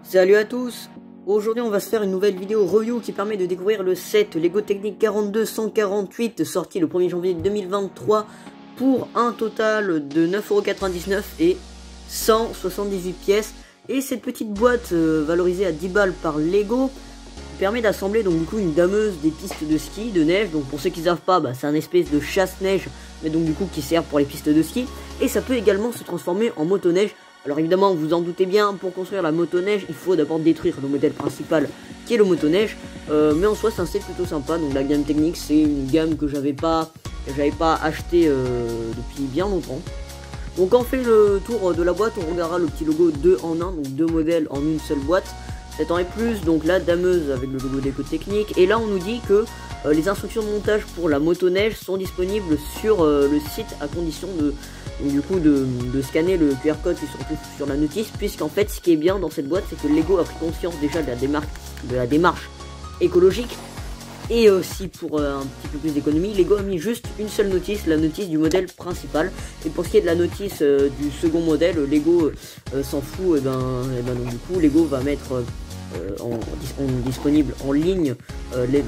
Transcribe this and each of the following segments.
Salut à tous. Aujourd'hui on va se faire une nouvelle vidéo review qui permet de découvrir le set Lego Technic 42148 sorti le 1er janvier 2023 pour un total de 9,99€ et 178 pièces. Et cette petite boîte valorisée à 10 balles par Lego permet d'assembler donc du coup une dameuse des pistes de ski, de neige. Donc pour ceux qui ne savent pas, c'est un espèce de chasse-neige mais donc du coup qui sert pour les pistes de ski. Et ça peut également se transformer en motoneige. Alors évidemment, vous en doutez bien, pour construire la motoneige, il faut d'abord détruire le modèle principal qui est le motoneige. Mais en soi, c'est un set plutôt sympa. Donc la gamme technique, c'est une gamme que j'avais pas acheté depuis bien longtemps. Donc quand on fait le tour de la boîte, on regardera le petit logo 2 en 1, donc 2 modèles en une seule boîte. 7 ans et plus, donc la dameuse avec le logo Lego Technic. Et là, on nous dit que les instructions de montage pour la motoneige sont disponibles sur le site à condition de scanner le QR code qui se retrouve sur la notice, puisqu'en fait ce qui est bien dans cette boîte, c'est que Lego a pris conscience déjà de la démarche écologique. Et aussi pour un petit peu plus d'économie, Lego a mis juste une seule notice, la notice du modèle principal. Et pour ce qui est de la notice du second modèle, Lego s'en fout. Et donc du coup Lego va mettre disponible en ligne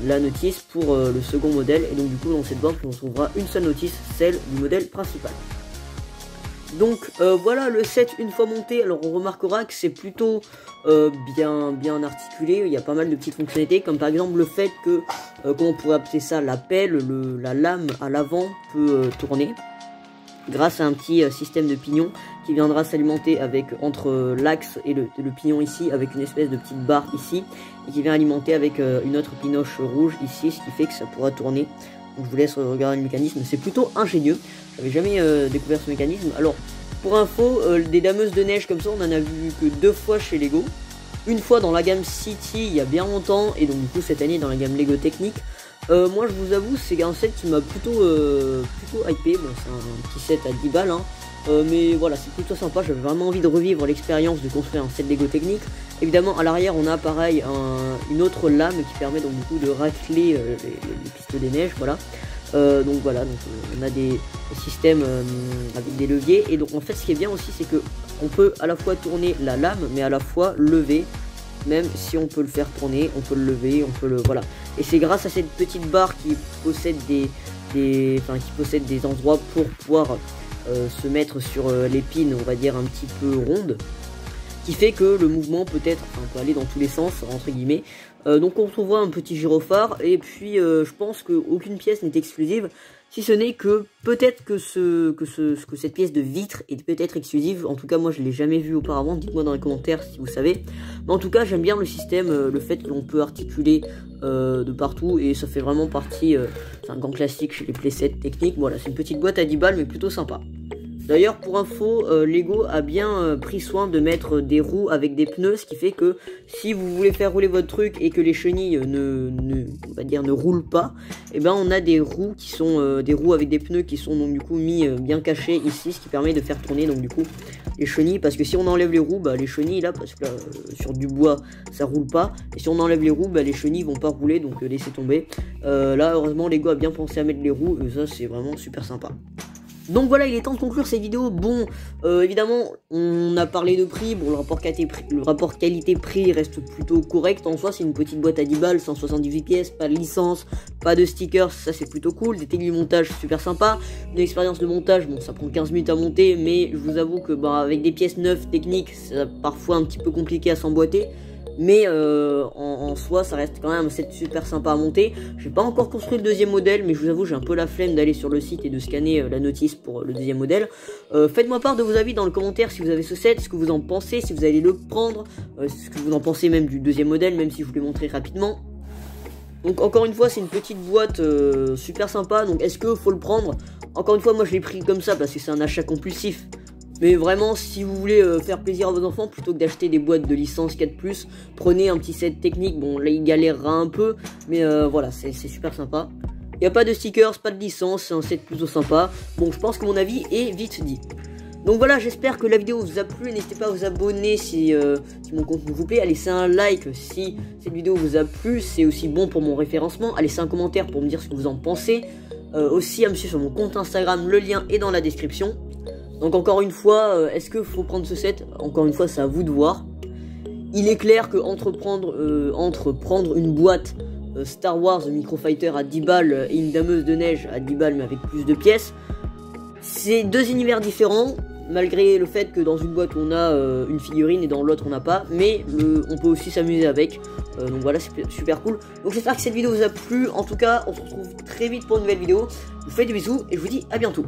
la notice pour le second modèle. Et donc du coup dans cette boîte on trouvera une seule notice, celle du modèle principal. Donc voilà le set une fois monté. Alors on remarquera que c'est plutôt bien articulé. Il y a pas mal de petites fonctionnalités, comme par exemple le fait que, comment on pourrait appeler ça, la pelle, la lame à l'avant peut tourner grâce à un petit système de pignon qui viendra s'alimenter avec entre l'axe et le pignon ici, avec une espèce de petite barre ici, et qui vient alimenter avec une autre pinoche rouge ici, ce qui fait que ça pourra tourner. Donc je vous laisse regarder le mécanisme, c'est plutôt ingénieux. J'avais jamais découvert ce mécanisme. Alors pour info, des dameuses de neige comme ça, on en a vu que 2 fois chez Lego. Une fois dans la gamme City il y a bien longtemps, et donc du coup cette année dans la gamme Lego Technic. Moi je vous avoue, c'est un set qui m'a plutôt hypé. Bon, c'est un petit set à 10 balles, hein. Mais voilà, c'est plutôt sympa. J'avais vraiment envie de revivre l'expérience de construire un set Lego Technic. Évidemment à l'arrière on a pareil une autre lame qui permet donc du coup de racler les pistes des neiges, voilà. Donc voilà, on a des systèmes avec des leviers. Et donc en fait ce qui est bien aussi, c'est que on peut à la fois tourner la lame mais à la fois lever. Même si on peut le faire tourner, on peut le lever, on peut le... Voilà. Et c'est grâce à cette petite barre qui possède des endroits pour pouvoir se mettre sur l'épine, on va dire un petit peu ronde, qui fait que le mouvement peut aller dans tous les sens, entre guillemets. Donc on retrouvera un petit gyrophare, et puis je pense qu'aucune pièce n'est exclusive, si ce n'est que peut-être que cette pièce de vitre est peut-être exclusive. En tout cas moi je l'ai jamais vue auparavant, dites-moi dans les commentaires si vous savez. Mais en tout cas j'aime bien le système, le fait que l'on peut articuler de partout, et ça fait vraiment partie, c'est un grand classique chez les playsets techniques. Voilà, c'est une petite boîte à 10 balles mais plutôt sympa. D'ailleurs, pour info, Lego a bien pris soin de mettre des roues avec des pneus, ce qui fait que si vous voulez faire rouler votre truc et que les chenilles ne roulent pas, et ben on a des roues qui sont des roues avec des pneus qui sont donc du coup mis bien cachés ici, ce qui permet de faire tourner donc du coup les chenilles. Parce que si on enlève les roues, les chenilles là, parce que là, sur du bois ça roule pas, et si on enlève les roues, les chenilles vont pas rouler, donc laissez tomber. Là heureusement Lego a bien pensé à mettre les roues, et ça c'est vraiment super sympa. Donc voilà, il est temps de conclure cette vidéo. Bon, évidemment, on a parlé de prix. Bon, le rapport qualité-prix reste plutôt correct. En soi, c'est une petite boîte à 10 balles, 178 pièces, pas de licence, pas de stickers, ça c'est plutôt cool. Des techniques de montage super sympa. Une expérience de montage, bon, ça prend 15 minutes à monter, mais je vous avoue que avec des pièces neuves techniques, c'est parfois un petit peu compliqué à s'emboîter. Mais en soi ça reste quand même un set super sympa à monter. J'ai pas encore construit le deuxième modèle, mais je vous avoue j'ai un peu la flemme d'aller sur le site et de scanner la notice pour le deuxième modèle. Faites-moi part de vos avis dans le commentaire si vous avez ce set, ce que vous en pensez, si vous allez le prendre, ce que vous en pensez même du deuxième modèle, même si je vous l'ai montré rapidement. Donc encore une fois c'est une petite boîte super sympa. Donc est-ce que faut le prendre? Encore une fois moi je l'ai pris comme ça parce que c'est un achat compulsif. Mais vraiment, si vous voulez faire plaisir à vos enfants, plutôt que d'acheter des boîtes de licence 4+, prenez un petit set technique. Bon, là, il galérera un peu, mais voilà, c'est super sympa. Il n'y a pas de stickers, pas de licence, c'est un set plutôt sympa. Bon, je pense que mon avis est vite dit. Donc voilà, j'espère que la vidéo vous a plu. N'hésitez pas à vous abonner si mon contenu vous plaît. À laisser un like si cette vidéo vous a plu. C'est aussi bon pour mon référencement. À laisser un commentaire pour me dire ce que vous en pensez. Aussi à me suivre sur mon compte Instagram, le lien est dans la description. Donc encore une fois, est-ce qu'il faut prendre ce set? Encore une fois, c'est à vous de voir. il est clair que entre prendre une boîte Star Wars Microfighter à 10 balles et une dameuse de neige à 10 balles mais avec plus de pièces, c'est deux univers différents, malgré le fait que dans une boîte on a une figurine et dans l'autre on n'a pas, mais on peut aussi s'amuser avec, donc voilà, c'est super cool. Donc j'espère que cette vidéo vous a plu, en tout cas on se retrouve très vite pour une nouvelle vidéo, je vous fais des bisous et je vous dis à bientôt.